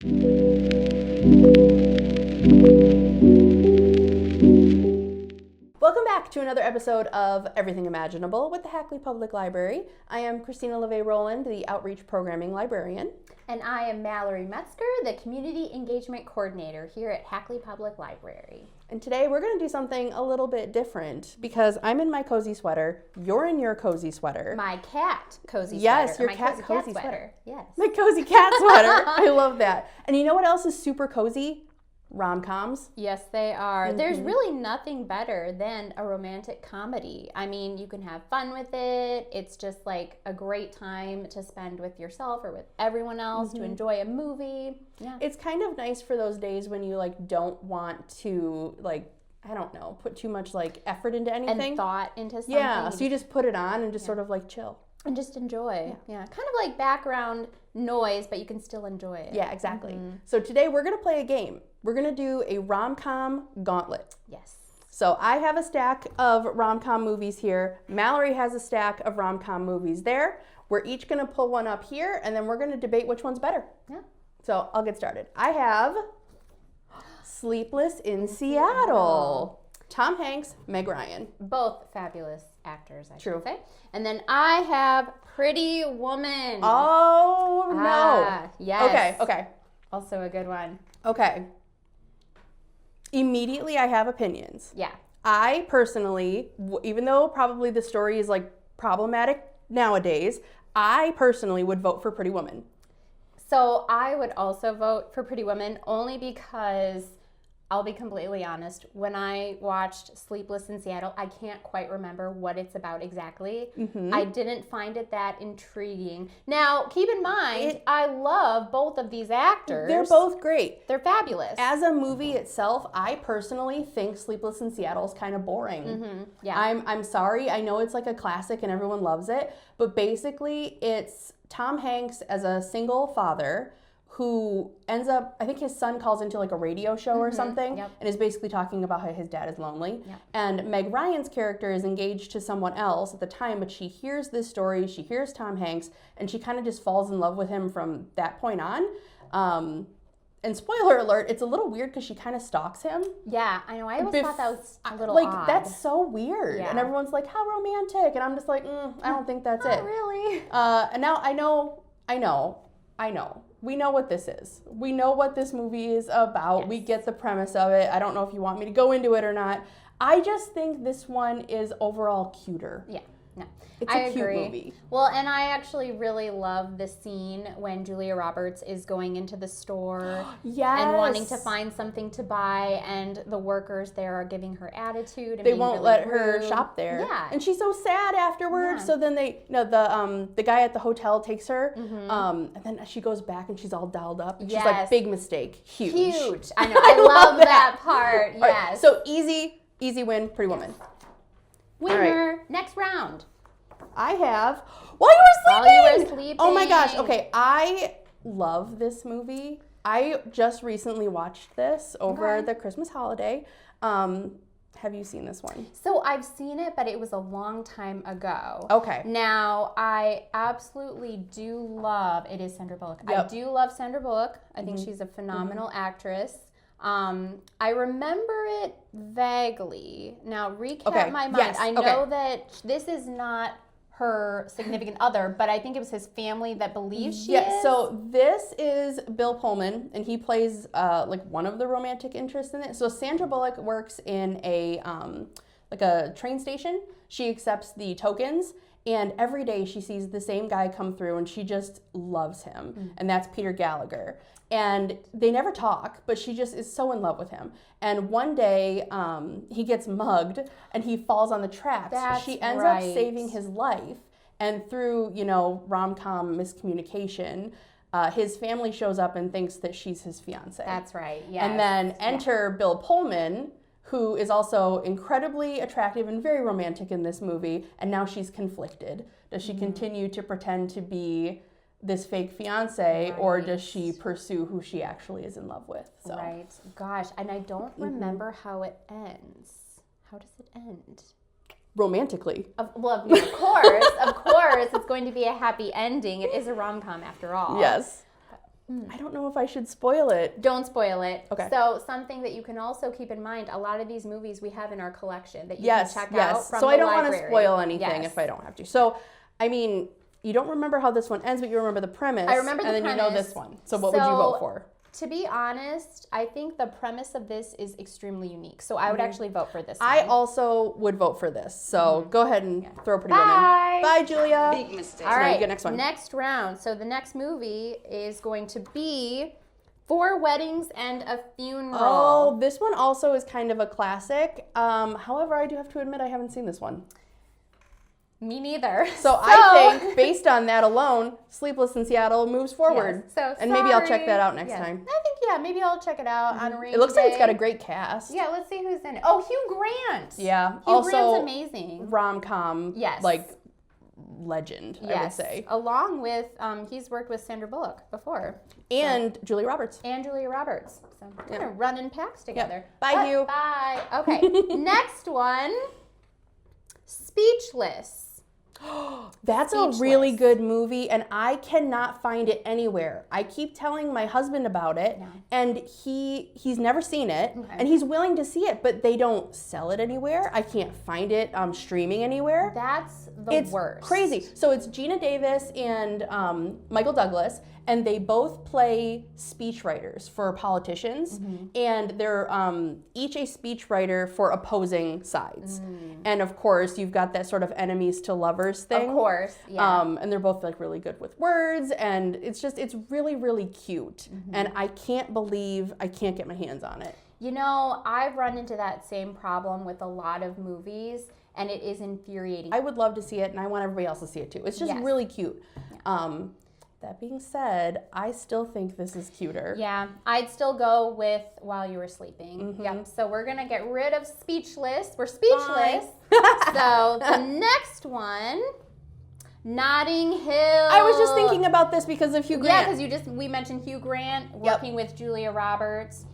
Welcome back to another episode of Everything Imaginable with the Hackley Public Library. I am Christina LeVay-Roland, the Outreach Programming Librarian. And I am Mallory Metzger, the Community Engagement Coordinator here at Hackley Public Library. And today we're going to do something a little bit different because I'm in my cozy sweater, you're in your cozy sweater. My cat cozy sweater. Yes, your my cat cozy sweater. sweater. Yes. My cozy cat sweater. I love that. And you know what else is super cozy? Rom-coms. Yes, they are. Mm-hmm. There's really nothing better than a romantic comedy. I mean, you can have fun with it. It's just like a great time to spend with yourself or with everyone else to enjoy a movie. Yeah. It's kind of nice for those days when you like don't want to like, I don't know, put too much like effort into anything. And thought into something. Yeah, so you just put it on and just sort of like chill. And just enjoy. Yeah. Kind of like background noise, but you can still enjoy it. Yeah, exactly. Mm-hmm. So today we're going to play a game. We're going to do a rom-com gauntlet. Yes. So I have a stack of rom-com movies here. Mallory has a stack of rom-com movies there. We're each going to pull one up here, and then we're going to debate which one's better. Yeah. So I'll get started. I have Sleepless in Seattle. Tom Hanks, Meg Ryan. Both fabulous actors, I should say. And then I have Pretty Woman. Oh, no. Yes. Okay. Also a good one. Okay. Immediately, I have opinions. Yeah. I personally, even though probably the story is like problematic nowadays, I personally would vote for Pretty Woman. So I would also vote for Pretty Woman only because, I'll be completely honest, when I watched Sleepless in Seattle, I can't quite remember what it's about exactly. Mm-hmm. I didn't find it that intriguing. Now, keep in mind, I love both of these actors. They're both great. They're fabulous. As a movie itself, I personally think Sleepless in Seattle is kind of boring. Mm-hmm. Yeah. I'm sorry. I know it's like a classic and everyone loves it, but basically it's Tom Hanks as a single father who ends up, I think his son calls into like a radio show or something, and is basically talking about how his dad is lonely. Yep. And Meg Ryan's character is engaged to someone else at the time, but she hears this story, she hears Tom Hanks, and she kind of just falls in love with him from that point on. And spoiler alert, it's a little weird because she kind of stalks him. Yeah, I know. I always thought that was a little like, odd. That's so weird. Yeah. And everyone's like, how romantic. And I'm just like, I don't think that's it. Not really. And now I know. We know what this is. We know what this movie is about. Yes. We get the premise of it. I don't know if you want me to go into it or not. I just think this one is overall cuter. Yeah. No. It's a cute movie. Well, and I actually really love the scene when Julia Roberts is going into the store and wanting to find something to buy, and the workers there are giving her attitude. And they won't really let rude. her shop there. Yeah. And she's so sad afterwards. Yeah. So then the guy at the hotel takes her, and then she goes back and she's all dolled up. And she's like, big mistake. Huge. I know. I love that part. Yes. Right. So easy win, Pretty Woman. Winner. Right. Next round. I have While You Were Sleeping. Oh my gosh. Okay, I love this movie. I just recently watched this over the Christmas holiday. Have you seen this one? So I've seen it, but it was a long time ago. Okay. Now, I absolutely do love, it is Sandra Bullock. Yep. I do love Sandra Bullock. I think she's a phenomenal actress. I remember it vaguely. Now, recap my mind. Yes. I know that this is not her significant other, but I think it was his family that believes she is. So this is Bill Pullman, and he plays like one of the romantic interests in it. So Sandra Bullock works in a like a train station. She accepts the tokens, and every day she sees the same guy come through, and she just loves him, and that's Peter Gallagher. And they never talk, but she just is so in love with him. And one day, he gets mugged, and he falls on the tracks. She ends up saving his life, and through, rom-com miscommunication, his family shows up and thinks that she's his fiance. That's right, yes. And then enter Bill Pullman, who is also incredibly attractive and very romantic in this movie, and now she's conflicted. Does she continue to pretend to be this fake fiance, or does she pursue who she actually is in love with? So. Right. Gosh, and I don't remember how it ends. How does it end? Romantically. Of course, it's going to be a happy ending. It is a rom-com after all. Yes. I don't know if I should spoil it. Don't spoil it. Okay. So something that you can also keep in mind, a lot of these movies we have in our collection that you Yes, can check yes. out from So the I don't want to library. spoil anything Yes. if I don't have to. So, I mean, you don't remember how this one ends, but you remember the premise. I remember the and then premise. you know this one. So what would you vote for? To be honest, I think the premise of this is extremely unique. So I would actually vote for this I one. also would vote for this. So go ahead and throw Pretty Bye. Woman. Bye, Julia. Big mistake. All So now right, you get next one. next round. So the next movie is going to be 4 Weddings and a Funeral. Oh, this one also is kind of a classic. However, I do have to admit I haven't seen this one. Me neither. So I think, based on that alone, Sleepless in Seattle moves forward. Yes, so and maybe I'll check sorry. that out next Yes. time. I think, maybe I'll check it out on a rainy It looks like it's got a day. great cast. Yeah, let's see who's in it. Oh, Hugh Grant. Yeah. Hugh Also, Grant's amazing. rom-com, Yes. like, legend, I would Yes. say. Along with, he's worked with Sandra Bullock before. And Julia Roberts. And Julia Roberts. So kind of running packs together. Bye, But- Hugh. Bye. Okay. Next one. Speechless. That's a really Speechless. good movie, and I cannot find it anywhere. I keep telling my husband about it, and he's never seen it, and he's willing to see it, but they don't sell it anywhere. I can't find it streaming anywhere. That's the It's worst. crazy. So it's Gina Davis and Michael Douglas, and they both play speechwriters for politicians, and they're each a speechwriter for opposing sides. And of course, you've got that sort of enemies to lovers thing. Of course. Yeah. And they're both like really good with words, and it's really, really cute. And I can't believe I can't get my hands on it. You know, I've run into that same problem with a lot of movies, and it is infuriating. I would love to see it, and I want everybody else to see it too. It's just Yes. really cute. That being said, I still think this is cuter. Yeah, I'd still go with While You Were Sleeping. Yep. So we're gonna get rid of Speechless. We're speechless. So the next one, Notting Hill. I was just thinking about this because of Hugh Yeah, Grant. because we mentioned Hugh Grant working with Julia Roberts.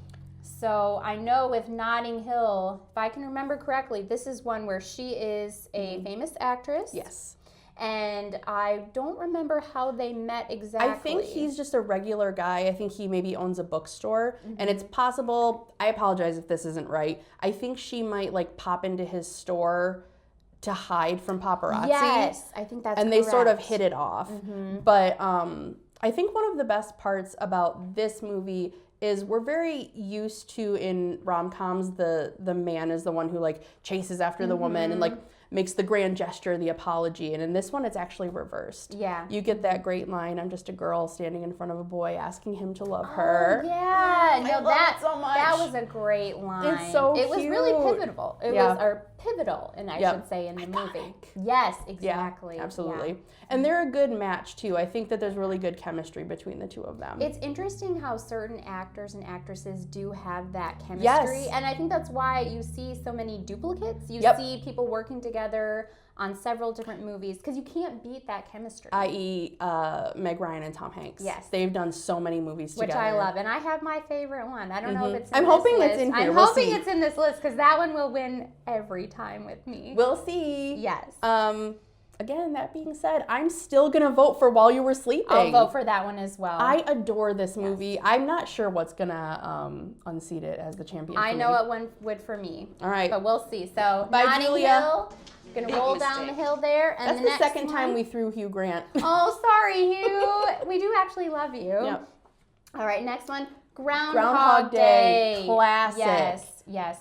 So I know with Notting Hill, if I can remember correctly, this is one where she is a famous actress. Yes. And I don't remember how they met exactly. I think he's just a regular guy. I think he maybe owns a bookstore. And it's possible, I apologize if this isn't right, I think she might like pop into his store to hide from paparazzi. Yes, I think that's and they sort of correct. hit it off. But I think one of the best parts about this movie is we're very used to in rom-coms the man is the one who like chases after the woman and like makes the grand gesture, the apology, and in this one it's actually reversed. Yeah. You get that great line, I'm just a girl standing in front of a boy asking him to love her. Oh, yeah, I love it so much. That was a great line. It's so It was really cute. pivotal. It Yeah. was or pivotal, and I should say in the movie. Yes, exactly. Yeah, absolutely. Yeah. And they're a good match too. I think that there's really good chemistry between the two of them. It's interesting how certain actors and actresses do have that chemistry. Yes. And I think that's why you see so many duplicates. You Yep. see people working together on several different movies because you can't beat that chemistry. i.e. Meg Ryan and Tom Hanks. Yes. They've done so many movies Which together. I love. And I have my favorite one. I don't know if it's in I'm this hoping it's list. in here. I'm We'll hoping see. it's in this list because that one will win every time with me. We'll see. Yes. Again, that being said, I'm still gonna vote for While You Were Sleeping. I'll vote for that one as well. I adore this movie. I'm not sure what's gonna unseat it as the champion. I for know me. what one would for me. All right. But we'll see. So Bye, Notting Julia. Hill, gonna Big roll down the mistake. hill there. And That's the the next second time one- we threw Hugh Grant. Oh, sorry, Hugh. We do actually love you. Yep. All right, next one. Groundhog Groundhog Day. Classic. Yes, yes.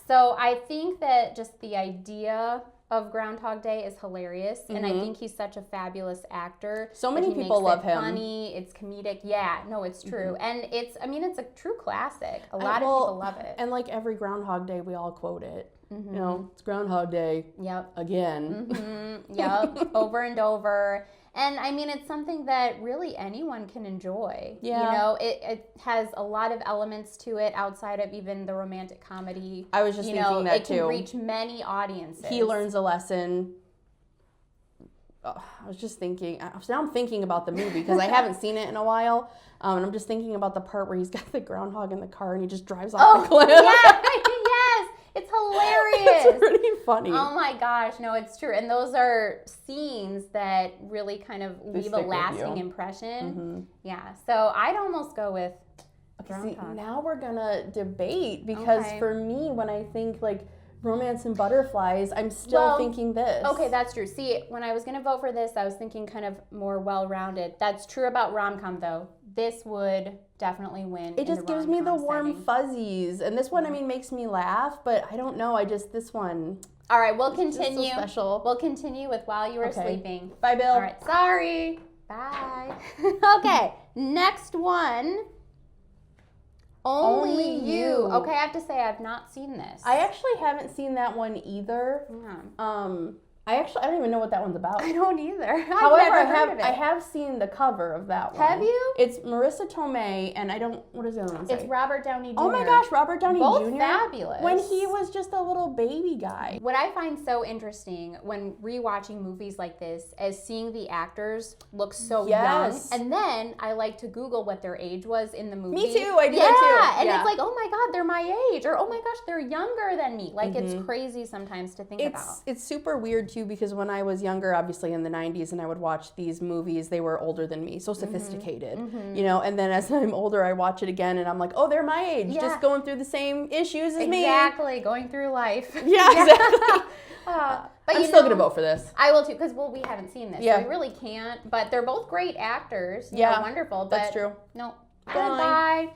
So I think that just the idea of Groundhog Day is hilarious, and I think he's such a fabulous actor. So that many he people makes love it him. Funny, it's comedic. Yeah, no, it's true, and it's a true classic. A lot Well, of people love it. And like every Groundhog Day, we all quote it. You know, it's Groundhog Day Yep. again. Yep, over and over. And I mean, it's something that really anyone can enjoy. Yeah. You know, it has a lot of elements to it outside of even the romantic comedy. I was just you thinking know, that it can too. reach many audiences. He learns a lesson. Oh, I was just thinking. Now I'm thinking about the movie because I haven't seen it in a while, and I'm just thinking about the part where he's got the groundhog in the car and he just drives off the cliff. Yeah, yes. It's hilarious. It's pretty funny. Oh my gosh, no, it's true. And those are scenes that really kind of leave a lasting impression. Yeah, so I'd almost go with See, now we're gonna debate because for me, when I think like Romance and Butterflies, I'm still thinking this. Okay, that's true. See, when I was gonna vote for this, I was thinking kind of more well-rounded. That's true about rom-com though. This would definitely win. It just gives me the warm fuzzies, and this one, I mean, makes me laugh. But I don't know. This one. All right, we'll continue. So special. We'll continue with While You Were Sleeping. Bye, Bill. All right, sorry. Bye. Okay, next one. Only You. Okay, I have to say I've not seen this. I actually haven't seen that one either. Yeah. I don't even know what that one's about. I don't either. However, I have seen the cover of that one. Have you? It's Marissa Tomei, and what does the other one say? It's Robert Downey Jr. Oh my gosh, Robert Downey Jr. Both fabulous. When he was just a little baby guy. What I find so interesting when rewatching movies like this is seeing the actors look so young. And then I like to Google what their age was in the movie. Me too, I do that too. And it's like, oh my God, they're my age. Or oh my gosh, they're younger than me. Like it's crazy sometimes to think about. It's super weird too, because when I was younger, obviously in the 90s, and I would watch these movies, they were older than me, so sophisticated, you know, and then as I'm older, I watch it again and I'm like, oh, they're my age, just going through the same issues as me. Exactly, going through life. Yeah, exactly. But I'm still going to vote for this. I will too, because, we haven't seen this, so we really can't, but they're both great actors, you know, wonderful. But that's true. No. Bye. Goodbye.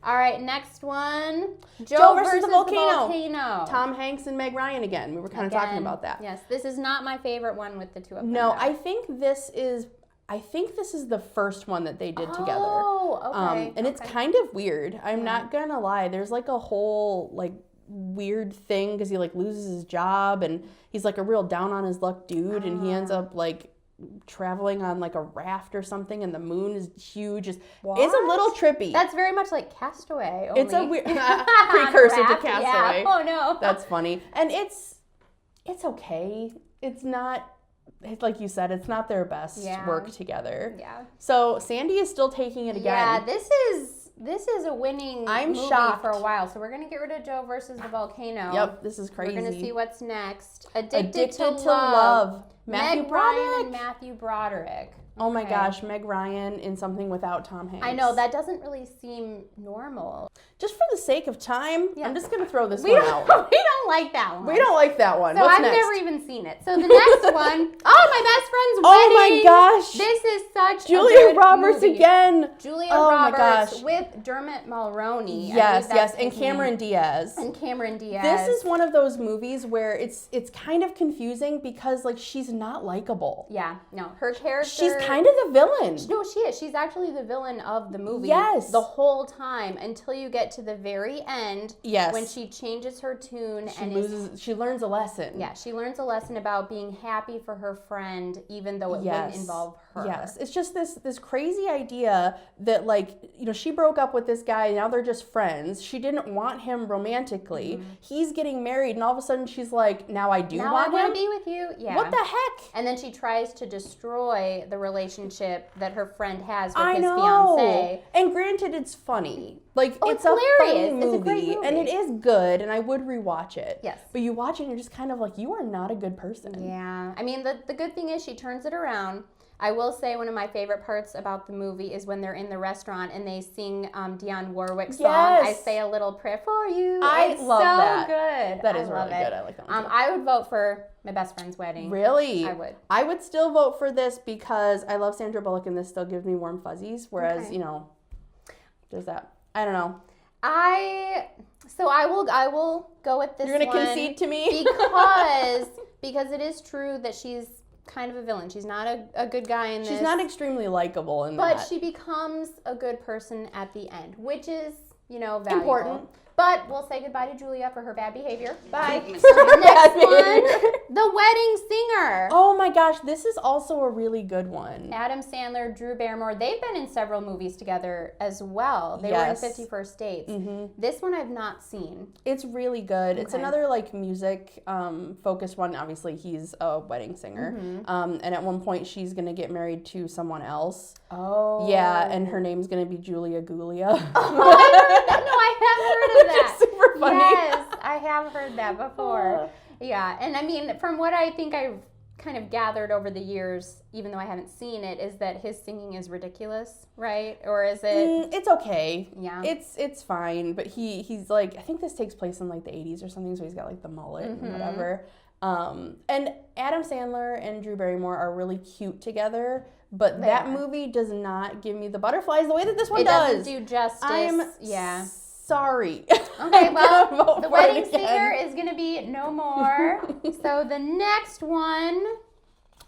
All right, next one. Joe versus the volcano. Tom Hanks and Meg Ryan again. We were kind of talking about that. Yes, this is not my favorite one with the two of them. No, I think this is the first one that they did together. Oh, okay. And it's kind of weird. I'm not gonna lie. There's like a whole like weird thing because he like loses his job and he's like a real down on his luck dude, and he ends up like traveling on like a raft or something, and the moon is huge. It's a little trippy. That's very much like Castaway. Only. It's a weird precursor to Castaway. Yeah. Oh no, that's funny. And it's okay. It's not, like you said, it's not their best work together. Yeah. So Sandy is still taking it again. Yeah, this is a winning movie shocked for a while. So we're gonna get rid of Joe versus the volcano. Yep, this is crazy. We're gonna see what's next. Addicted to Love. Meg Ryan and Matthew Broderick. Oh my gosh, Meg Ryan in something without Tom Hanks. I know, that doesn't really seem normal. Just for the sake of time, I'm just going to throw this one out. We don't like that one. We don't like that one. So What's I've next? never even seen it. So the next one, my best friend's wedding. Oh my gosh. This is such Julia a good Roberts movie. Again. Julia Roberts with Dermot Mulroney. Yes, and Cameron Diaz. This is one of those movies where it's kind of confusing because like she's not likable. Yeah, no, her character. She's kind of the villain. No, she is. She's actually the villain of the movie. Yes. The whole time until you get to the very end. Yes. When she changes her tune she learns a lesson. Yeah, she learns a lesson about being happy for her friend, even though it wouldn't involve her. Yes. It's just this crazy idea that like, you know, she broke up with this guy, now they're just friends. She didn't want him romantically. He's getting married, and all of a sudden she's like, now I want him. Now I want to be with you. Yeah. What the heck? And then she tries to destroy the relationship that her friend has with his fiance. And granted, it's funny. Like, it's a hilarious. funny movie, it's a great movie. And it is good, and I would rewatch it. Yes. But you watch it and you're just kind of like, you are not a good person. Yeah. I mean, the good thing is she turns it around. I will say one of my favorite parts about the movie is when they're in the restaurant and they sing Dionne Warwick's song, I Say a Little Prayer for You. I love that. It's so good. That is really good. I like that one too. I would vote for My Best Friend's Wedding. Really? I would. I would still vote for this because I love Sandra Bullock and this still gives me warm fuzzies, whereas, you know, there's that. I don't know. I will go with this one. You're going to concede to me? because it is true that she's kind of a villain. She's not a good guy in this. She's not extremely likable in that. But she becomes a good person at the end, which is, you know, valuable. Important. But we'll say goodbye to Julia for her bad behavior. Bye. Next one, The Wedding Singer. Oh my gosh, this is also a really good one. Adam Sandler, Drew Barrymore, they've been in several movies together as well. They were in 50 First Dates. This one I've not seen. It's really good. It's another like music focused one. Obviously, he's a wedding singer. And at one point, she's going to get married to someone else. Oh. Yeah, and her name's going to be Julia Gulia. I have heard of that. Super funny. Yes, I have heard that before. Yeah, and I mean, from what I think I've kind of gathered over the years, even though I haven't seen it, is that his singing is ridiculous, right? Or is it? It's okay. Yeah. It's fine, but he's like, I think this takes place in like the 80s or something, so he's got like the mullet and whatever. And Adam Sandler and Drew Barrymore are really cute together, but that movie does not give me the butterflies the way that this one does. It doesn't do justice. Sorry. Okay, well, The Wedding Singer is going to be no more. So the next one,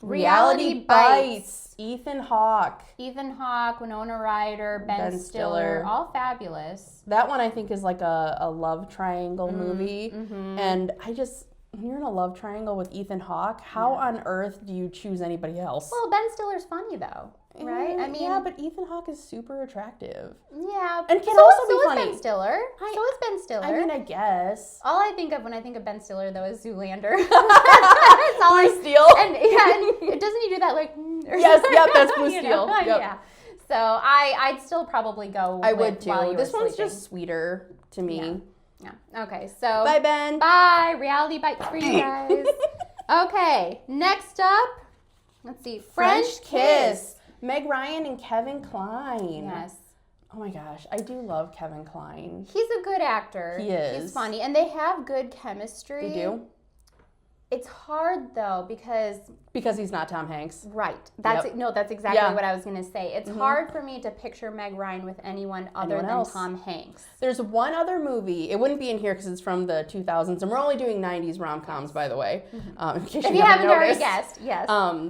Reality Bites. Ethan Hawke. Ethan Hawke, Winona Ryder, Ben Stiller, all fabulous. That one I think is like a love triangle movie. And when you're in a love triangle with Ethan Hawke, how on earth do you choose anybody else? Well, Ben Stiller's funny though, right? I mean, yeah, but Ethan Hawke is super attractive. Yeah, and can also be funny. Ben Stiller. So is Ben Stiller. I mean, I guess. All I think of when I think of Ben Stiller though is Zoolander. That's all I Steel. And doesn't he do that like? Yes, that's Blue Steel. Yep. Yeah. So I'd still probably go. I would too. While you this were one's sleeping. just sweeter to me. Yeah. Okay. So. Bye, Ben. Bye. Reality Bites for you guys. Okay. Next up, let's see. French Kiss. Meg Ryan and Kevin Kline. Yes. Oh my gosh, I do love Kevin Kline. He's a good actor. He is. He's funny, and they have good chemistry. They do. It's hard though because he's not Tom Hanks. Right. That's exactly what I was going to say. It's hard for me to picture Meg Ryan with anyone other than Tom Hanks. There's one other movie. It wouldn't be in here because it's from the 2000s, and we're only doing 90s rom-coms, by the way. In case if you haven't already noticed. guessed, yes.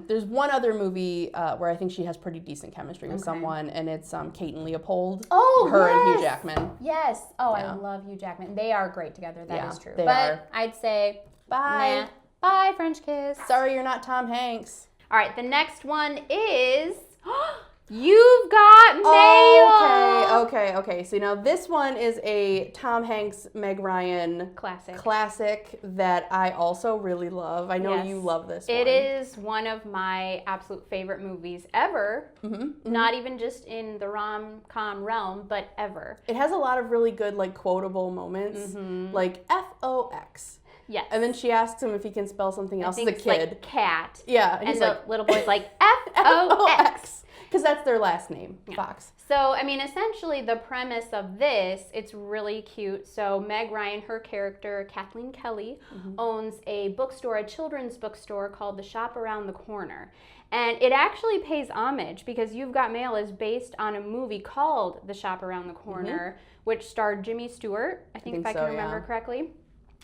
There's one other movie where I think she has pretty decent chemistry with someone, and it's Kate and Leopold. Oh, her yes. and Hugh Jackman. Yes. Oh, I love Hugh Jackman. They are great together. That is true. They but are. I'd say Bye. Nah. Bye, French Kiss. Sorry you're not Tom Hanks. All right, the next one is You've Got Mail. Okay. So now this one is a Tom Hanks, Meg Ryan classic that I also really love. I know you love this one. It is one of my absolute favorite movies ever. Not even just in the rom-com realm, but ever. It has a lot of really good like quotable moments, like FOX. Yes. And then she asks him if he can spell something else as a kid. Like cat. Yeah. And the little boy's like FOX. Because that's their last name, Fox. So, I mean, essentially the premise of this, it's really cute. So Meg Ryan, her character, Kathleen Kelly, owns a bookstore, a children's bookstore called The Shop Around the Corner. And it actually pays homage because You've Got Mail is based on a movie called The Shop Around the Corner, which starred Jimmy Stewart, I think if I can remember correctly.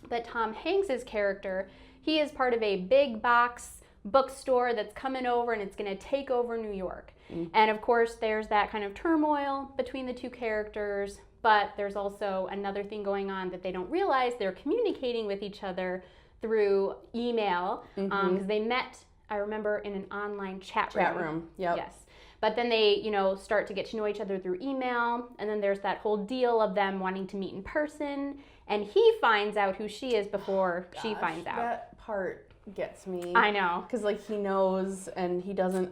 But Tom Hanks's character, he is part of a big box bookstore that's coming over and it's going to take over New York. And of course, there's that kind of turmoil between the two characters, but there's also another thing going on that they don't realize. They're communicating with each other through email because they met, I remember, in an online chat room. Yep. Yes. But then they, start to get to know each other through email, and then there's that whole deal of them wanting to meet in person, and he finds out who she is before she finds out. That part gets me. I know. Because, he knows, and he doesn't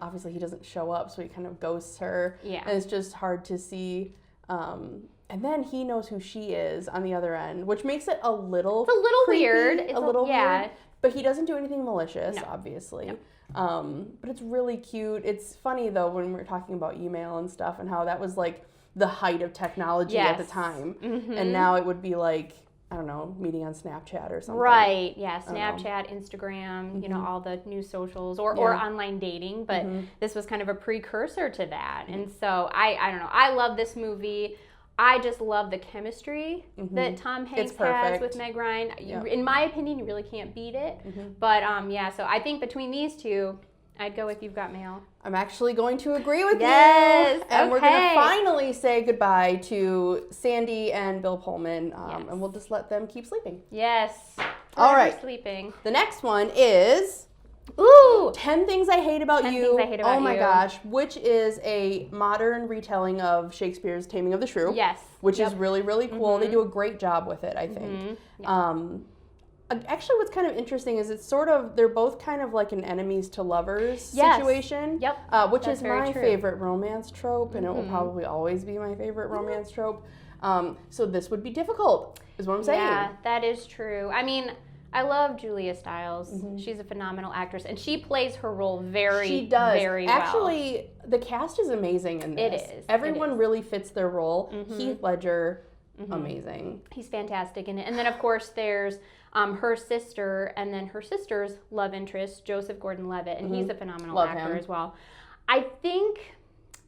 show up, so he kind of ghosts her. Yeah. And it's just hard to see. And then he knows who she is on the other end, which makes it a little creepy, weird. It's a little weird. But he doesn't do anything malicious, obviously. No. But it's really cute. It's funny, though, when we're talking about email and stuff and how that was, the height of technology at the time. And now it would be I don't know, meeting on Snapchat or something. Right, yeah, Snapchat, Instagram, all the new socials or online dating, but this was kind of a precursor to that. And so I don't know, I love this movie. I just love the chemistry that Tom Hanks has with Meg Ryan. In my opinion, you really can't beat it. But so I think between these two, I'd go with You've Got Mail. I'm actually going to agree with you. And we're going to finally say goodbye to Sandy and Bill Pullman, and we'll just let them keep sleeping. Yes. All right. Sleeping. The next one is 10 Things I Hate About You. Oh my gosh, which is a modern retelling of Shakespeare's Taming of the Shrew. Yes. Which is really, really cool. They do a great job with it, I think. Actually, what's kind of interesting is it's they're both kind of like an enemies to lovers situation. Yep. Which is my favorite romance trope, and it will probably always be my favorite romance trope. So this would be difficult, is what I'm saying. Yeah, that is true. I mean, I love Julia Stiles. She's a phenomenal actress, and she plays her role very well. Actually, the cast is amazing in this. It is. Everyone really fits their role. Heath Ledger, amazing. He's fantastic in it. And then, of course, there's her sister, and then her sister's love interest, Joseph Gordon-Levitt, and he's a phenomenal actor as well. I think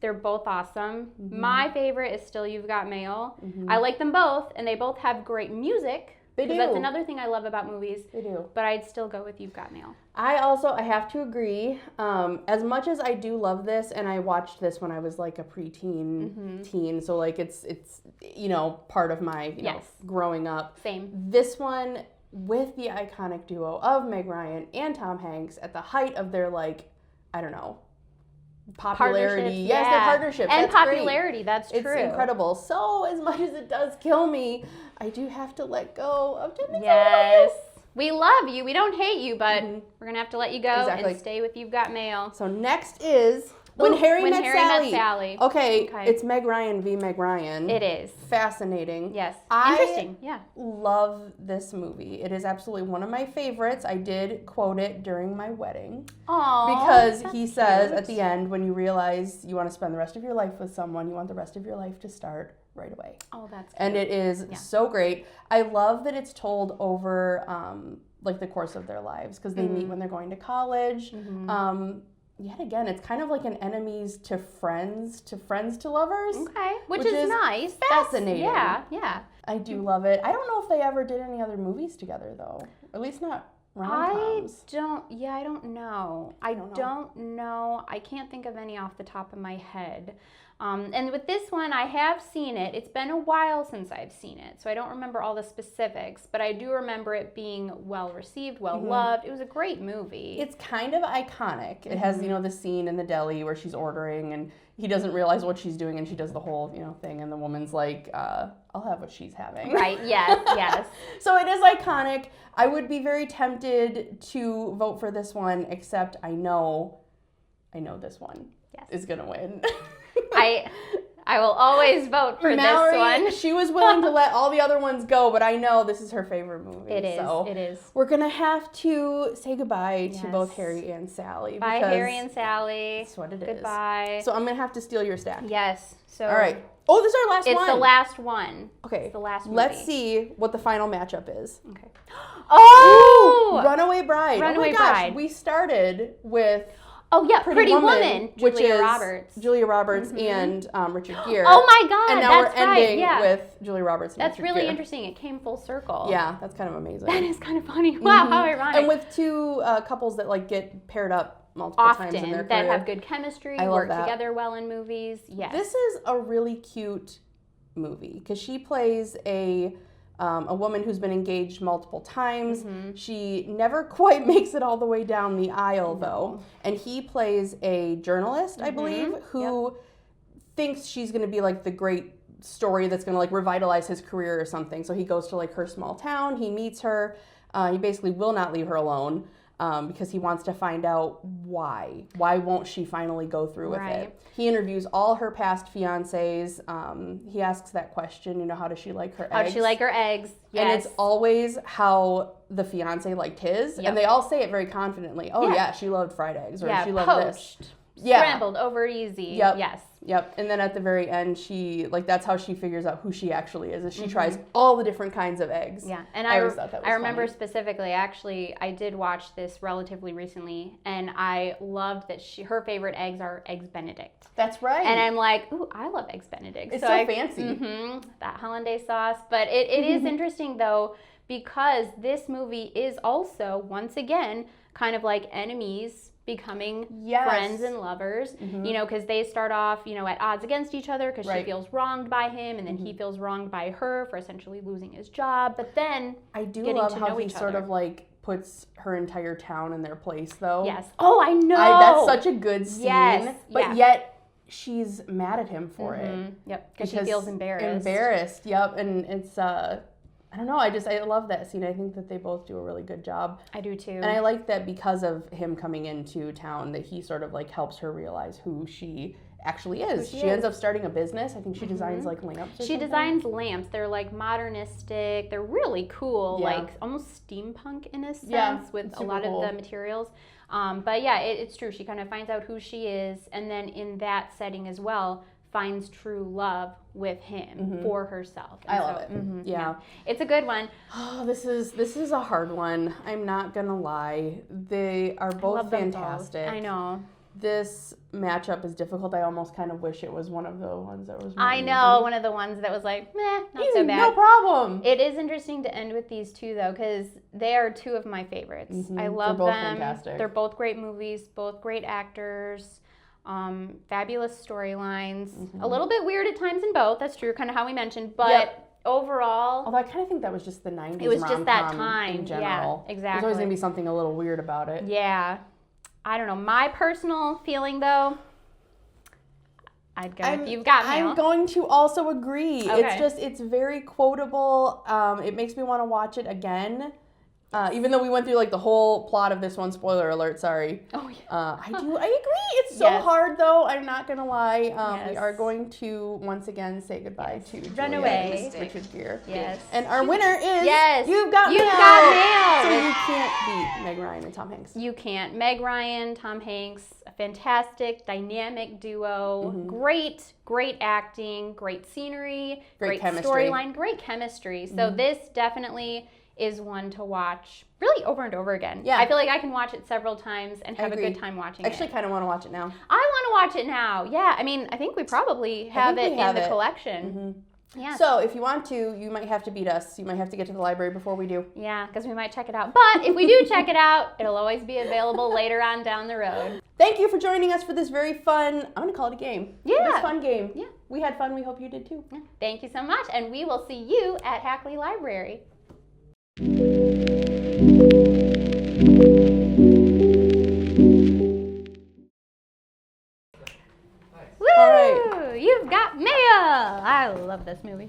they're both awesome. My favorite is still You've Got Mail. I like them both, and they both have great music. They do. That's another thing I love about movies. They do. But I'd still go with You've Got Mail. I have to agree. As much as I do love this, and I watched this when I was like a preteen, teen, so like it's part of my know, growing up. Same. This one with the iconic duo of Meg Ryan and Tom Hanks at the height of their popularity. Yes, their partnership. And that's popularity, great. That's true. It's incredible. So as much as it does kill me, I do have to let go of Timothy. Yes. We love you. We don't hate you, but we're going to have to let you go and stay with You've Got Mail. So next is When Harry Met Sally. Okay, it's Meg Ryan v. Meg Ryan. It is. Fascinating. Yes. Interesting. Yeah. Love this movie. It is absolutely one of my favorites. I did quote it during my wedding. Aww. Because he says at the end, when you realize you want to spend the rest of your life with someone, you want the rest of your life to start right away. Oh, that's cute. And it is so great. I love that it's told over like the course of their lives, because they meet when they're going to college. Yet again, it's kind of like an enemies to friends to lovers. Okay, which is nice. Fascinating. Yeah. I do love it. I don't know if they ever did any other movies together, though. At least not rom-coms. I don't know. I don't know. I can't think of any off the top of my head. And with this one, I have seen it. It's been a while since I've seen it, so I don't remember all the specifics, but I do remember it being well received, well loved. It was a great movie. It's kind of iconic. It has, the scene in the deli where she's ordering and he doesn't realize what she's doing and she does the whole, thing, and the woman's like, I'll have what she's having. Right, yes. So it is iconic. I would be very tempted to vote for this one, except I know this one is going to win. I will always vote for Mallory, this one. She was willing to let all the other ones go, but I know this is her favorite movie. It is. So it is. We're going to have to say goodbye to both Harry and Sally. Bye, Harry and Sally. That's what it is. Goodbye. So I'm going to have to steal your stack. Yes. So. All right. Oh, this is our last one. It's the last one. Okay. It's the last movie. Let's see what the final matchup is. Okay. Oh! Ooh, Runaway Bride. Runaway oh my gosh. Bride. We started with... Oh, yeah, Pretty Woman, which Julia is Roberts. Julia Roberts and Richard Gere. Oh my God, and now that's we're ending right. with Julia Roberts and That's Richard really Gere. interesting. It came full circle. Yeah, that's kind of amazing. That is kind of funny. Wow, how ironic. And with two couples that get paired up multiple times in their career. That have good chemistry, work together well in movies. Yes. This is a really cute movie because she plays a woman who's been engaged multiple times. She never quite makes it all the way down the aisle, though. And he plays a journalist, I believe, who thinks she's going to be like the great story that's going to like revitalize his career or something. So he goes to like her small town. He meets her. He basically will not leave her alone because he wants to find out why. Why won't she finally go through with it? He interviews all her past fiancés. He asks that question, how does she like her eggs? How does she like her eggs? Yes. And it's always how the fiancé liked his. And they all say it very confidently. Oh, yeah, she loved fried eggs. Or she loved poached, this. Scrambled, over easy. Yes. Yep. And then at the very end, she, that's how she figures out who she actually is she tries all the different kinds of eggs. Yeah. And I always thought that was remember funny. Specifically, actually, I did watch this relatively recently, and I loved that her favorite eggs are Eggs Benedict. That's right. And I'm like, ooh, I love Eggs Benedict. It's so fancy. That hollandaise sauce. But it is interesting, though, because this movie is also, once again, kind of like enemies becoming friends and lovers, because they start off, at odds against each other because she feels wronged by him, and then he feels wronged by her for essentially losing his job. But then I do love how he sort of puts her entire town in their place, though. Yes. Oh, I know. That's such a good scene. Yes. But yet she's mad at him for it. Yep. Because she feels embarrassed. Yep. And it's I don't know. I love that scene. I think that they both do a really good job. I do too. And I like that because of him coming into town, that he sort of helps her realize who she actually is. She ends up starting a business. I think she designs like lamps. She designs lamps. They're like modernistic. They're really cool, like almost steampunk in a sense with a lot of the materials. But yeah, it's true. She kind of finds out who she is, and then in that setting as well, finds true love with him for herself. And I love it. Yeah, it's a good one. Oh, this is a hard one. I'm not gonna lie. They are both fantastic. I know. This matchup is difficult. I almost kind of wish it was one of the ones that was more I know, one of the ones that was like, meh, not so bad. No problem. It is interesting to end with these two, though, because they are two of my favorites. I love them. They're both fantastic. They're both great movies, both great actors, fabulous storylines. A little bit weird at times in both, that's true, kind of how we mentioned, but overall... Although I kind of think that was just the 90s It was just that rom-com time. in general. Yeah, exactly. There's always going to be something a little weird about it. Yeah. I don't know. My personal feeling, though, I'd go with You've Got Mail. I'm going to also agree. Okay. It's very quotable. It makes me want to watch it again. Even though we went through like the whole plot of this one, spoiler alert, sorry. Oh, yeah. I agree. It's so hard though, I'm not gonna lie. We are going to once again say goodbye to Runaway. Richard Gere. Yes. And our winner is You've Got Mail. Mail. So you can't beat Meg Ryan and Tom Hanks. You can't. Meg Ryan, Tom Hanks, a fantastic, dynamic duo. Great acting, great scenery, great storyline, great chemistry. So this definitely is one to watch really over and over again. Yeah. I feel like I can watch it several times and have a good time watching it. I actually kind of want to watch it now. I want to watch it now. Yeah, I mean, I think we probably have it in the collection. Yeah. So if you want to, you might have to beat us. You might have to get to the library before we do. Yeah, because we might check it out. But if we do check it out, it'll always be available later on down the road. Thank you for joining us for this very fun, I'm going to call it a game. Yeah. This fun game. Yeah. We had fun. We hope you did too. Yeah. Thank you so much. And we will see you at Hackley Library. Woo! You've Got Mail! I love this movie.